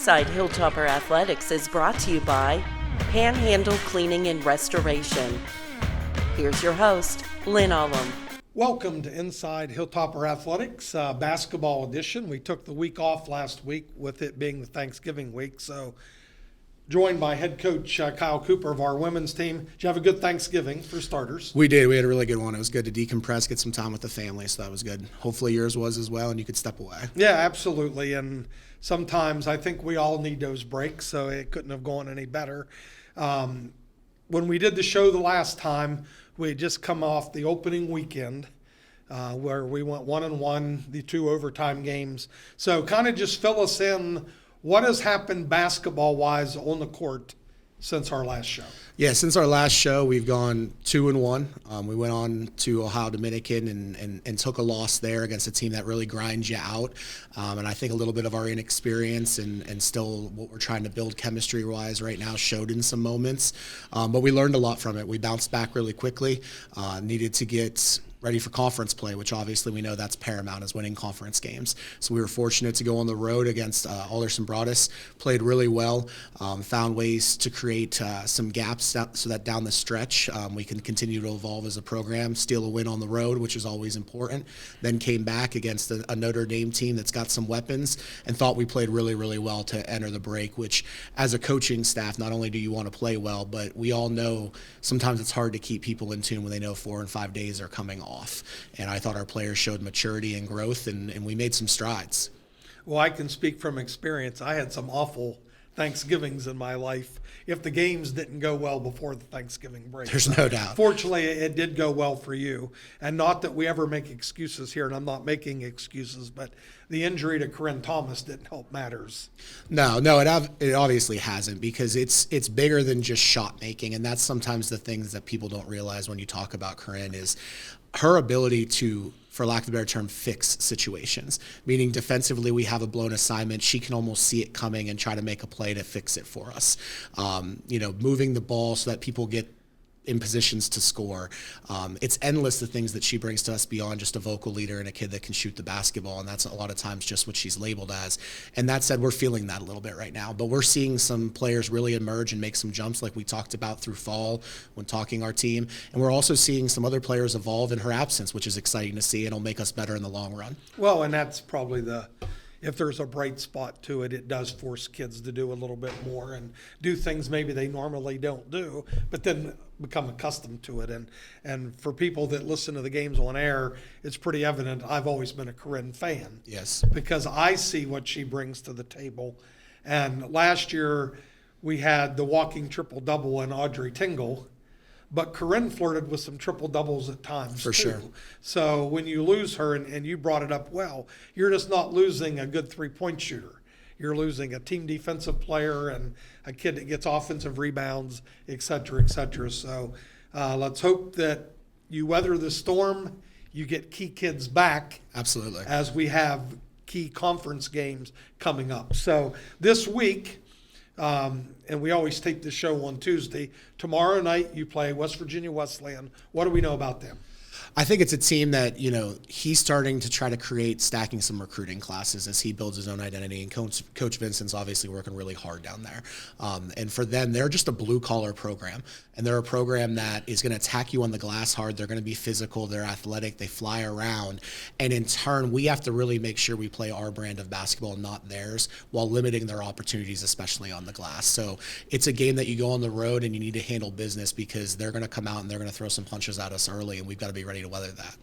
Inside Hilltopper Athletics is brought to you by Panhandle Cleaning and Restoration. Here's your host, Lynn. Welcome to Inside Hilltopper Athletics, basketball edition. We took the week off last week with it being the Thanksgiving week, so joined by head coach Kyle Cooper of our women's team. Did you have a good Thanksgiving for starters? We did. We had a really good one. It was good to decompress, get some time with the family, so that was good. Hopefully yours was as well, and you could step away. Yeah, absolutely, and sometimes I think we all need those breaks, so it couldn't have gone any better. When we did the show the last time, we had just come off the opening weekend where we went 1-1, the 2 overtime games. So kind of just fill us in, what has happened basketball-wise on the court since our last show? Yeah, since our last show, we've gone 2-1. We went on to Ohio Dominican and took a loss there against a team that really grinds you out. And I think a little bit of our inexperience and still what we're trying to build chemistry-wise right now showed in some moments. But we learned a lot from it. We bounced back really quickly, needed to get ready for conference play, which obviously we know that's paramount, is winning conference games. So we were fortunate to go on the road against Alderson Broadus, played really well, found ways to create some gaps so that down the stretch we can continue to evolve as a program, steal a win on the road, which is always important. Then came back against a Notre Dame team that's got some weapons and thought we played really, really well to enter the break, which as a coaching staff, not only do you want to play well, but we all know sometimes it's hard to keep people in tune when they know 4 and 5 days are coming off. And I thought our players showed maturity and growth, and we made some strides. Well, I can speak from experience. I had some awful Thanksgivings in my life if the games didn't go well before the Thanksgiving break. There's no doubt. Fortunately, it did go well for you. And not that we ever make excuses here, and I'm not making excuses, but the injury to Corinne Thomas didn't help matters. No, it obviously hasn't, because it's bigger than just shot making, and that's sometimes the things that people don't realize when you talk about Corinne is her ability to, for lack of a better term, fix situations. Meaning defensively, we have a blown assignment. She can almost see it coming and try to make a play to fix it for us. Moving the ball so that people get in positions to score. It's endless, the things that she brings to us beyond just a vocal leader and a kid that can shoot the basketball, and that's a lot of times just what she's labeled as. And that said, we're feeling that a little bit right now, but we're seeing some players really emerge and make some jumps like we talked about through fall when talking our team, and we're also seeing some other players evolve in her absence, which is exciting to see, and it'll make us better in the long run. Well, and that's probably if there's a bright spot to it, it does force kids to do a little bit more and do things maybe they normally don't do, but then become accustomed to it. And for people that listen to the games on air, it's pretty evident I've always been a Corinne fan. Yes. Because I see what she brings to the table. And last year we had the walking triple-double in Audrey Tingle, but Corinne flirted with some triple-doubles at times, for too. sure. So when you lose her, and you brought it up well, you're just not losing a good three-point shooter. You're losing a team defensive player and a kid that gets offensive rebounds, et cetera, et cetera. So let's hope that you weather the storm, you get key kids back. Absolutely. As we have key conference games coming up. So this week, and we always tape the show on Tuesday. Tomorrow night you play West Virginia Wesleyan. What do we know about them? I think it's a team that, he's starting to try to stacking some recruiting classes as he builds his own identity. And Coach Vincent's obviously working really hard down there. And for them, they're just a blue-collar program. And they're a program that is going to attack you on the glass hard. They're going to be physical. They're athletic. They fly around. And in turn, we have to really make sure we play our brand of basketball, not theirs, while limiting their opportunities, especially on the glass. So it's a game that you go on the road and you need to handle business, because they're going to come out and they're going to throw some punches at us early, and we've got to be ready to weather that.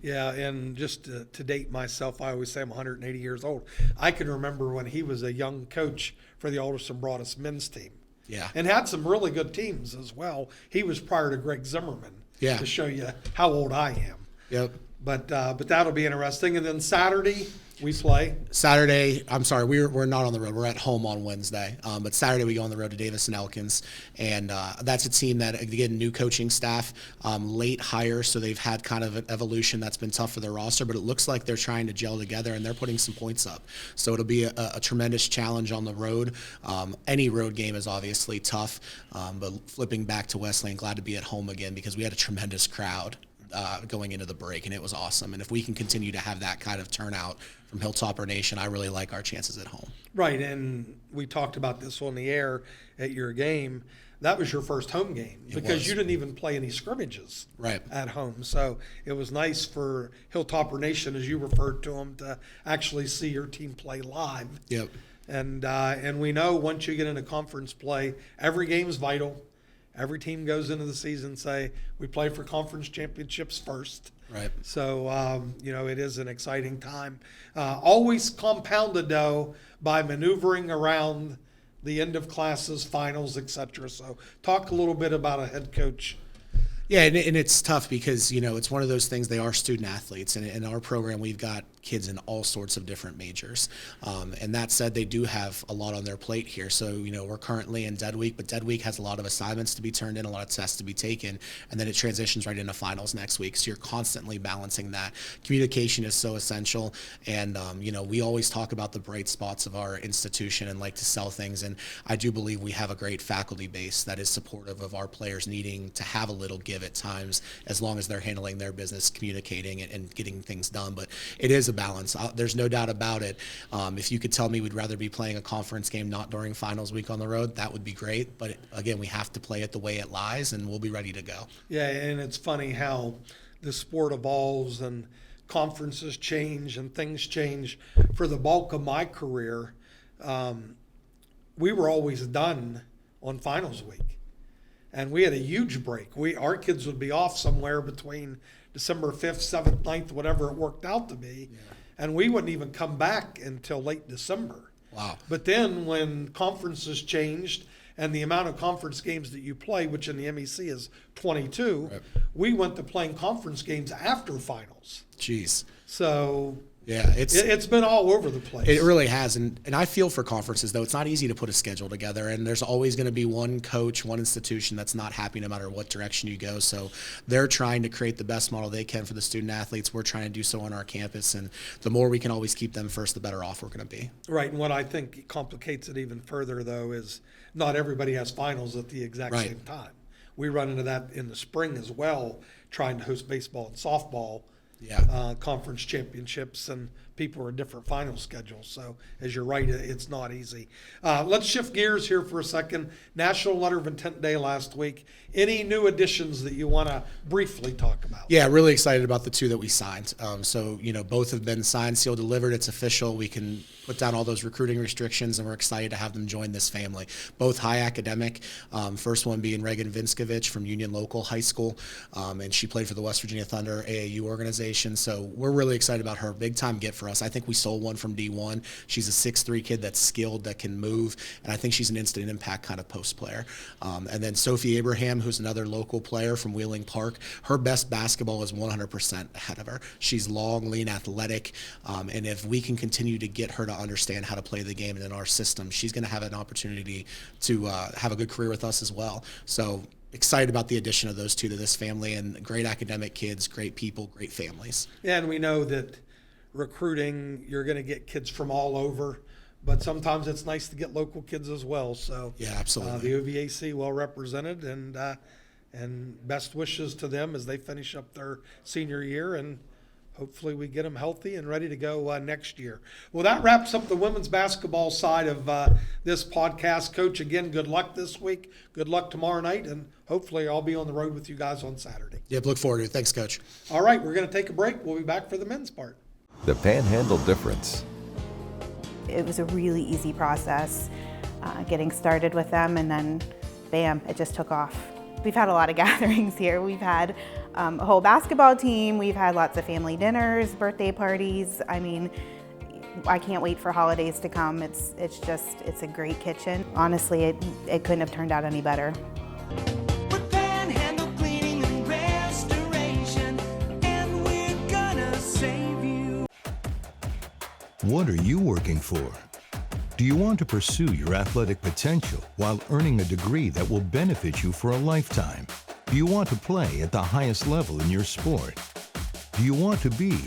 Yeah, and just to date myself, I always say I'm 180 years old. I can remember when he was a young coach for the Alderson Broadus men's team. Yeah. And had some really good teams as well. He was prior to Greg Zimmerman. Yeah. To show you how old I am. Yep. But that'll be interesting. And then Saturday we play. We're not on the road. We're at home on Wednesday. But Saturday we go on the road to Davis and Elkins. And that's a team that, again, new coaching staff, late hire, so they've had kind of an evolution that's been tough for their roster. But it looks like they're trying to gel together, and they're putting some points up. So it'll be a tremendous challenge on the road. Any road game is obviously tough. But flipping back to Wesleyan, glad to be at home again, because we had a tremendous crowd going into the break, and it was awesome. And if we can continue to have that kind of turnout from Hilltopper Nation, I really like our chances at home. Right, and we talked about this on the air at your game. That was your first home game because you didn't even play any scrimmages at home. So it was nice for Hilltopper Nation, as you referred to them, to actually see your team play live. Yep. And we know once you get into conference play, every game's vital. Every team goes into the season say, we play for conference championships first. Right. So, it is an exciting time. Always compounded, though, by maneuvering around the end of classes, finals, etc. So talk a little bit about a head coach. Yeah, and it's tough because, it's one of those things, they are student athletes. And in our program, we've got kids in all sorts of different majors. And that said, they do have a lot on their plate here. So, we're currently in dead week, but dead week has a lot of assignments to be turned in, a lot of tests to be taken, and then it transitions right into finals next week. So you're constantly balancing that. Communication is so essential. And, we always talk about the bright spots of our institution and like to sell things. And I do believe we have a great faculty base that is supportive of our players needing to have a little give at times, as long as they're handling their business, communicating and getting things done. But it is a balance. There's no doubt about it. If you could tell me we'd rather be playing a conference game not during finals week on the road, that would be great. But again, we have to play it the way it lies, and we'll be ready to go. Yeah, and it's funny how the sport evolves and conferences change and things change. For the bulk of my career, we were always done on finals week. And we had a huge break. Our kids would be off somewhere between December 5th, 7th, 9th, whatever it worked out to be. Yeah. And we wouldn't even come back until late December. Wow. But then when conferences changed and the amount of conference games that you play, which in the MEC is 22, we went to playing conference games after finals. Jeez. So yeah, it's been all over the place. It really has. And I feel for conferences, though. It's not easy to put a schedule together. And there's always going to be one coach, one institution that's not happy no matter what direction you go. So they're trying to create the best model they can for the student athletes. We're trying to do so on our campus. And the more we can always keep them first, the better off we're going to be. Right. And what I think complicates it even further, though, is not everybody has finals at the exact same time. We run into that in the spring as well, trying to host baseball and softball. Conference championships, and people are different final schedules. So as you're right, it's not easy. Let's shift gears here for a second. National Letter of Intent Day last week. Any new additions that you want to briefly talk about? Yeah, really excited about the two that we signed. So, both have been signed, sealed, delivered. It's official. We can put down all those recruiting restrictions, and we're excited to have them join this family. Both high academic. First one being Reagan Vinskovich from Union Local High School, and she played for the West Virginia Thunder AAU organization. So we're really excited about her. Big time get for us. I think we sold one from D1. She's a 6'3" kid that's skilled, that can move, and I think she's an instant impact kind of post player. And then Sophie Abraham, who's another local player from Wheeling Park. Her best basketball is 100% ahead of her. She's long, lean, athletic, and if we can continue to get her to understand how to play the game and in our system, she's going to have an opportunity to have a good career with us as well. So excited about the addition of those two to this family, and great academic kids, great people, great families. Yeah, and we know that recruiting, you're going to get kids from all over, but sometimes it's nice to get local kids as well. So yeah, absolutely. The OVAC well represented, and best wishes to them as they finish up their senior year, and hopefully we get them healthy and ready to go next year. Well, that wraps up the women's basketball side of this podcast. Coach, again, good luck this week. Good luck tomorrow night, and hopefully I'll be on the road with you guys on Saturday. Yep, look forward to it. Thanks, Coach. All right, we're going to take a break. We'll be back for the men's part. The Panhandle Difference. It was a really easy process getting started with them, and then bam, it just took off. We've had a lot of gatherings here. We've had a whole basketball team. We've had lots of family dinners, birthday parties. I mean, I can't wait for holidays to come. It's a great kitchen. Honestly, it couldn't have turned out any better. With Panhandle Cleaning and Restoration, and we're gonna save you. What are you working for? Do you want to pursue your athletic potential while earning a degree that will benefit you for a lifetime? Do you want to play at the highest level in your sport? Do you want to be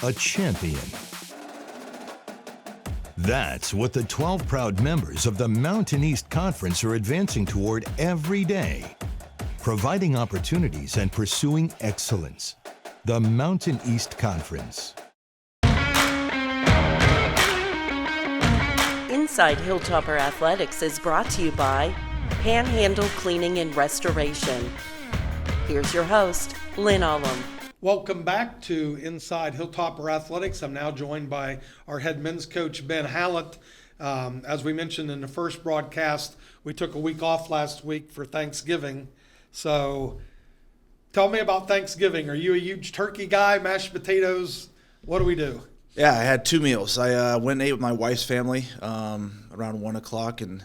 a champion? That's what the 12 proud members of the Mountain East Conference are advancing toward every day, providing opportunities and pursuing excellence. the Mountain East Conference. Inside Hilltopper Athletics is brought to you by Panhandle Cleaning and Restoration. Here's your host, Lynn. Welcome back to Inside Hilltopper Athletics. I'm now joined by our head men's coach, Ben Hallett. As we mentioned in the first broadcast, we took a week off last week for Thanksgiving. So tell me about Thanksgiving. Are you a huge turkey guy, mashed potatoes? What do we do? Yeah, I had 2 meals. I went and ate with my wife's family around 1 o'clock and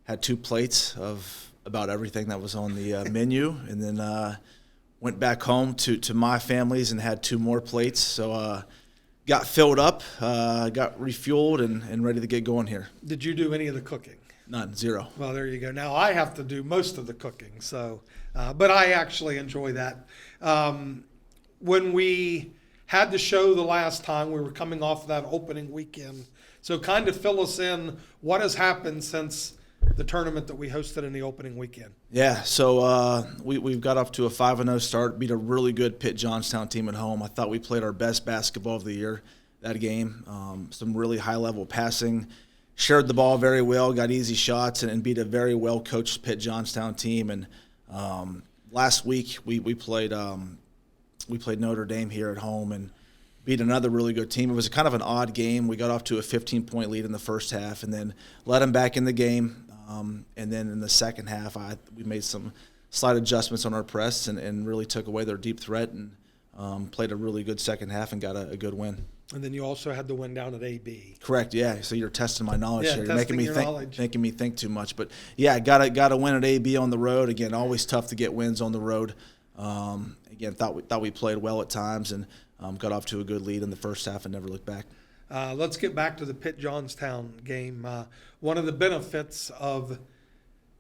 had 2 plates of about everything that was on the menu, and then went back home to my family's and had 2 more plates. So got filled up, got refueled, and ready to get going here. Did you do any of the cooking? None, 0. Well, there you go. Now I have to do most of the cooking, so but I actually enjoy that. When we had the show the last time, we were coming off of that opening weekend. So kind of fill us in, what has happened since the tournament that we hosted in the opening weekend? Yeah, so we've got off to a 5-0 start, beat a really good Pitt Johnstown team at home. I thought we played our best basketball of the year that game. Some really high-level passing, shared the ball very well, got easy shots, and beat a very well-coached Pitt Johnstown team. And last week we played Notre Dame here at home and beat another really good team. It was kind of an odd game. We got off to a 15-point lead in the first half and then let them back in the game. And then in the second half, we made some slight adjustments on our press and really took away their deep threat and played a really good second half and got a good win. And then you also had the win down at AB. Correct, yeah. So you're testing my knowledge Yeah, here. You're making testing me think too much. But yeah, got a win at AB on the road. Again, always tough to get wins on the road. Again, thought we played well at times and got off to a good lead in the first half and never looked back. Let's get back to the Pitt Johnstown game. One of the benefits of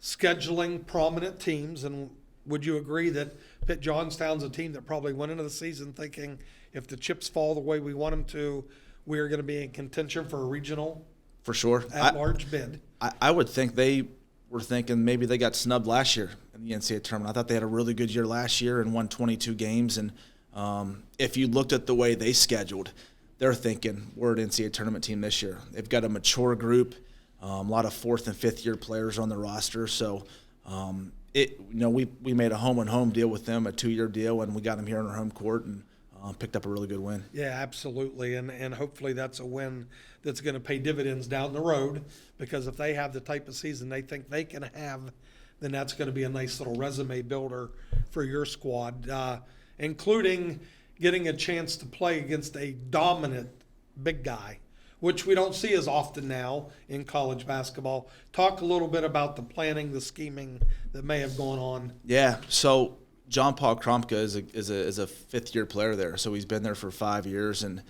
scheduling prominent teams, and would you agree that Pitt Johnstown's a team that probably went into the season thinking if the chips fall the way we want them to, we are going to be in contention for a regional For sure. at-large bid? I would think they were thinking maybe they got snubbed last year in the NCAA tournament. I thought they had a really good year last year and won 22 games. And if you looked at the way they scheduled, they're thinking we're an NCAA tournament team this year. They've got a mature group, a lot of 4th and 5th year players on the roster. So we made a home-and-home deal with them, a 2-year deal, and we got them here on our home court and picked up a really good win. Yeah, absolutely, and hopefully that's a win that's going to pay dividends down the road, because if they have the type of season they think they can have, then that's going to be a nice little resume builder for your squad, including getting a chance to play against a dominant big guy, which we don't see as often now in college basketball. Talk a little bit about the planning, the scheming that may have gone on. Yeah, so John Paul Kromka is a 5th-year player there, so he's been there for 5 years, and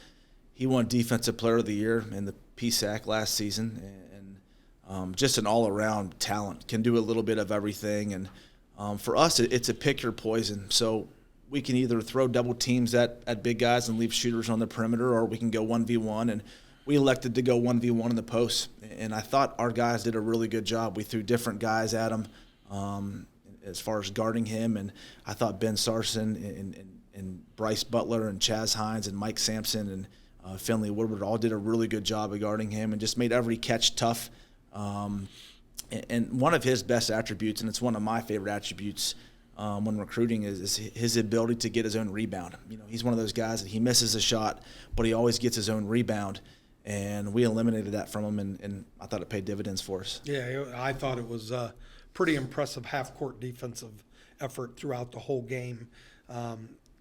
he won Defensive Player of the Year in the PSAC last season, and just an all-around talent, can do a little bit of everything. And for us, it's a pick your poison. So we can either throw double teams at big guys and leave shooters on the perimeter, or we can go 1v1, and we elected to go 1v1 in the post. And I thought our guys did a really good job. We threw different guys at him as far as guarding him, and I thought Ben Sarson and Bryce Butler and Chaz Hines and Mike Sampson and Finley Woodward all did a really good job of guarding him and just made every catch tough. And one of his best attributes, and it's one of my favorite attributes when recruiting, is his ability to get his own rebound. He's one of those guys that he misses a shot, but he always gets his own rebound. And we eliminated that from him, and I thought it paid dividends for us. Yeah, I thought it was a pretty impressive half-court defensive effort throughout the whole game,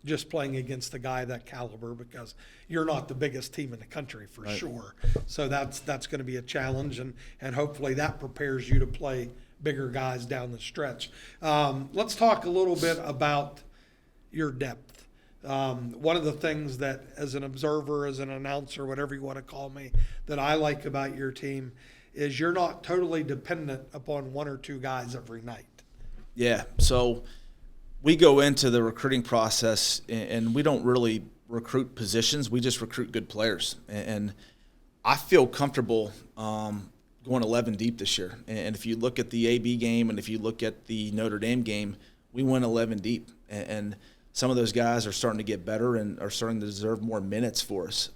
just playing against a guy that caliber, because you're not the biggest team in the country for sure. So that's going to be a challenge, and hopefully that prepares you to play bigger guys down the stretch. Let's talk a little bit about your depth. One of the things that, as an observer, as an announcer, whatever you want to call me, that I like about your team is you're not totally dependent upon 1 or 2 guys every night. Yeah, so we go into the recruiting process and we don't really recruit positions. We just recruit good players. And I feel comfortable going 11 deep this year. And if you look at the AB game and if you look at the Notre Dame game, we went 11 deep. And some of those guys are starting to get better and are starting to deserve more minutes for us.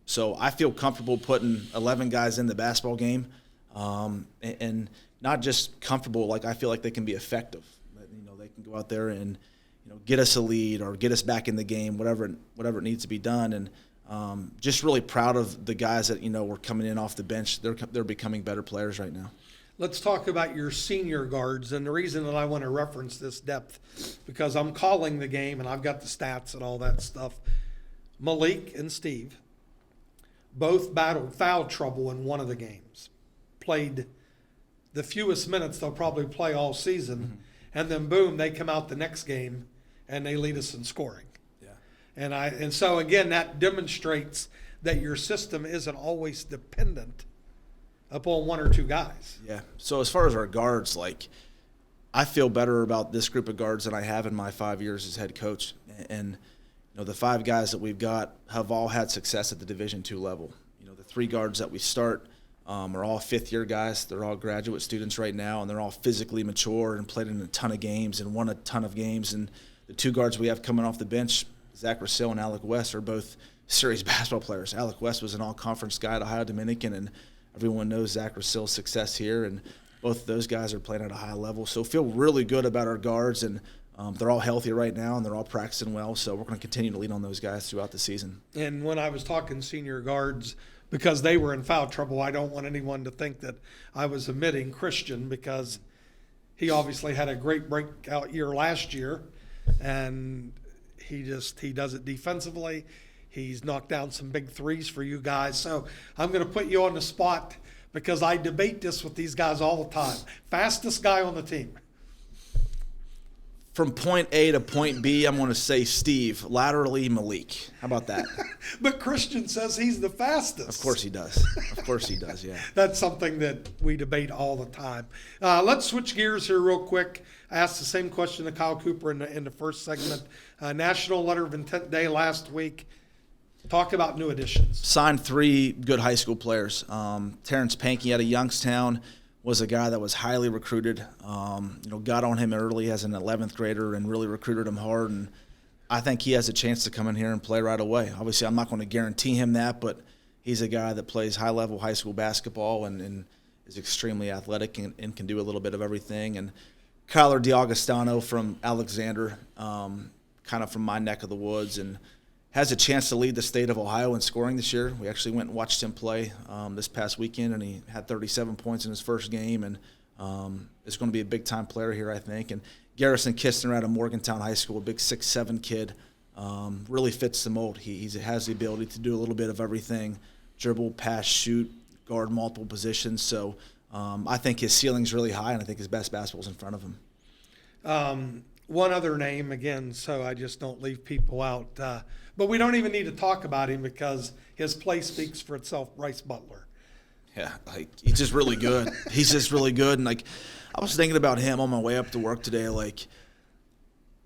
So I feel comfortable putting 11 guys in the basketball game, and not just comfortable, like I feel like they can be effective. You know, they can go out there and, you know, get us a lead or get us back in the game, whatever it needs to be done. And just really proud of the guys that, you know, were coming in off the bench. They're becoming better players right now. Let's talk about your senior guards. And the reason that I want to reference this depth, because I'm calling the game and I've got the stats and all that stuff. Malik and Steve both battled foul trouble in one of the games. Played the fewest minutes they'll probably play all season. Mm-hmm. And then boom, they come out the next game and they lead us in scoring. Yeah. And so again, that demonstrates that your system isn't always dependent upon one or two guys. Yeah. So as far as our guards, like, I feel better about this group of guards than I have in my 5 years as head coach. And you know, the 5 guys that we've got have all had success at the Division II level. You know, the 3 guards that we start are all fifth-year guys. They're all graduate students right now, and they're all physically mature and played in a ton of games and won a ton of games. And the 2 guards we have coming off the bench, Zach Russell and Alec West, are both serious basketball players. Alec West was an all-conference guy at Ohio Dominican, and everyone knows Zach Russell's success here, and both of those guys are playing at a high level. So feel really good about our guards, and they're all healthy right now, and they're all practicing well. So we're going to continue to lean on those guys throughout the season. And when I was talking senior guards, because they were in foul trouble, I don't want anyone to think that I was omitting Christian, because he obviously had a great breakout year last year, and he does it defensively. He's knocked down some big threes for you guys. So I'm going to put you on the spot, because I debate this with these guys all the time. Fastest guy on the team. From point A to point B, I'm going to say Steve. Laterally, Malik. How about that? But Christian says he's the fastest. Of course he does. Of course he does, yeah. That's something that we debate all the time. Let's switch gears here real quick. I asked the same question to Kyle Cooper in the first segment. National Letter of Intent Day last week. Talk about new additions. Signed 3 good high school players. Terrence Pankey out of Youngstown was a guy that was highly recruited. Got on him early as an 11th grader and really recruited him hard. And I think he has a chance to come in here and play right away. Obviously, I'm not going to guarantee him that, but he's a guy that plays high-level high school basketball and is extremely athletic and can do a little bit of everything. And Kyler DiAugustano from Alexander, kind of from my neck of the woods, and has a chance to lead the state of Ohio in scoring this year. We actually went and watched him play this past weekend, and he had 37 points in his first game, and is going to be a big-time player here, I think. And Garrison Kistner out of Morgantown High School, a big 6'7" kid, really fits the mold. He has the ability to do a little bit of everything, dribble, pass, shoot, guard multiple positions. So I think his ceiling's really high, and I think his best basketball's in front of him. One other name, again, so I just don't leave people out. But we don't even need to talk about him because his play speaks for itself, Bryce Butler. Yeah, like, he's just really good. He's just really good. And, like, I was thinking about him on my way up to work today. Like,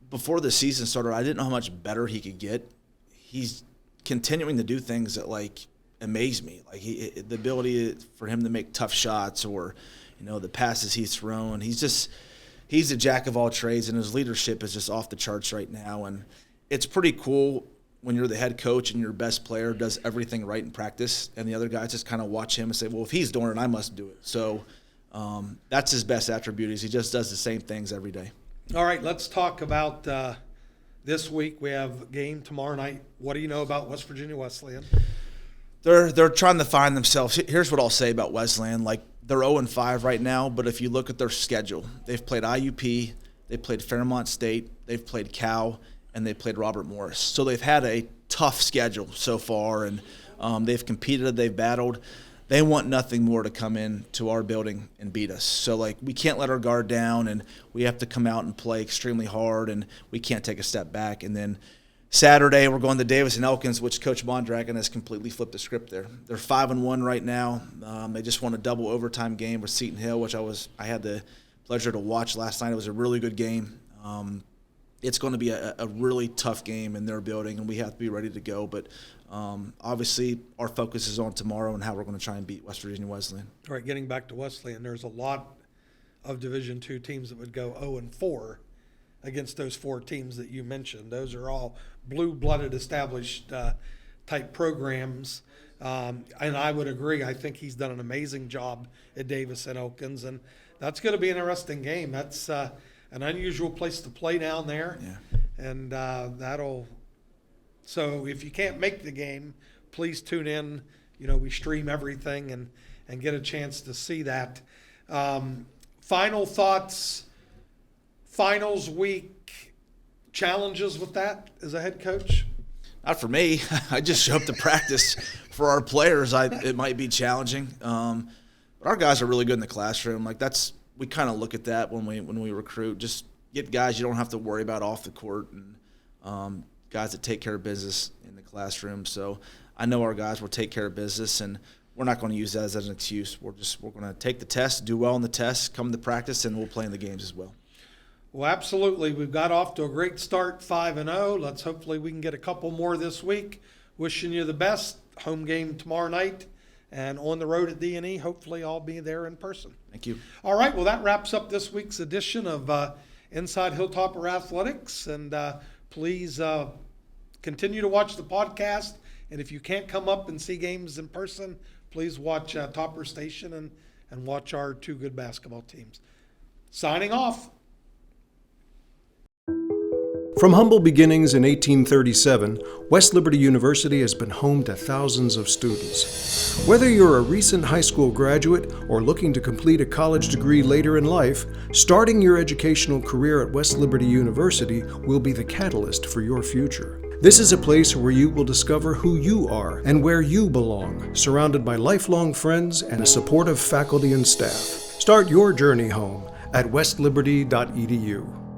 before the season started, I didn't know how much better he could get. He's continuing to do things that, like, amaze me. Like, the ability for him to make tough shots, or, the passes he's thrown. He's a jack of all trades, and his leadership is just off the charts right now. And it's pretty cool when you're the head coach and your best player does everything right in practice, and the other guys just kind of watch him and say, well, if he's doing it, I must do it. So that's his best attribute, is he just does the same things every day. All right, let's talk about this week. We have a game tomorrow night. What do you know about West Virginia Wesleyan? They're trying to find themselves. Here's what I'll say about Wesleyan. Like, they're 0-5 right now, but if you look at their schedule, they've played IUP, they played Fairmont State, they've played Cal, and they played Robert Morris. So they've had a tough schedule so far, and they've competed, they've battled. They want nothing more to come in to our building and beat us. So, like, we can't let our guard down, and we have to come out and play extremely hard, and we can't take a step back. And then Saturday, we're going to Davis and Elkins, which Coach Bondragon has completely flipped the script there. They're 5-1 right now. They just won a double overtime game with Seton Hill, which I had the pleasure to watch last night. It was a really good game. It's going to be a really tough game in their building, and we have to be ready to go. But obviously, our focus is on tomorrow and how we're going to try and beat West Virginia Wesleyan. All right, getting back to Wesleyan, there's a lot of Division II teams that would go 0-4 against those 4 teams that you mentioned. Those are all blue-blooded, established type programs. And I would agree. I think he's done an amazing job at Davis and Elkins, and that's going to be an interesting game. That's an unusual place to play down there, and that'll. So if you can't make the game, please tune in. You know, we stream everything and get a chance to see that. Final thoughts. Finals week, challenges with that as a head coach? Not for me. I just show up to practice. For our players, it might be challenging. But our guys are really good in the classroom. Like we kind of look at that when we recruit. Just get guys you don't have to worry about off the court, and guys that take care of business in the classroom. So I know our guys will take care of business, and we're not going to use that as an excuse. We're going to take the test, do well in the test, come to practice, and we'll play in the games as well. Well, absolutely. We've got off to a great start, 5-0. Let's hopefully we can get a couple more this week. Wishing you the best. Home game tomorrow night, and on the road at D&E. Hopefully I'll be there in person. Thank you. All right. Well, that wraps up this week's edition of Inside Hilltopper Athletics. And please continue to watch the podcast. And if you can't come up and see games in person, please watch Topper Station and watch our 2 good basketball teams. Signing off. From humble beginnings in 1837, West Liberty University has been home to thousands of students. Whether you're a recent high school graduate or looking to complete a college degree later in life, starting your educational career at West Liberty University will be the catalyst for your future. This is a place where you will discover who you are and where you belong, surrounded by lifelong friends and a supportive faculty and staff. Start your journey home at westliberty.edu.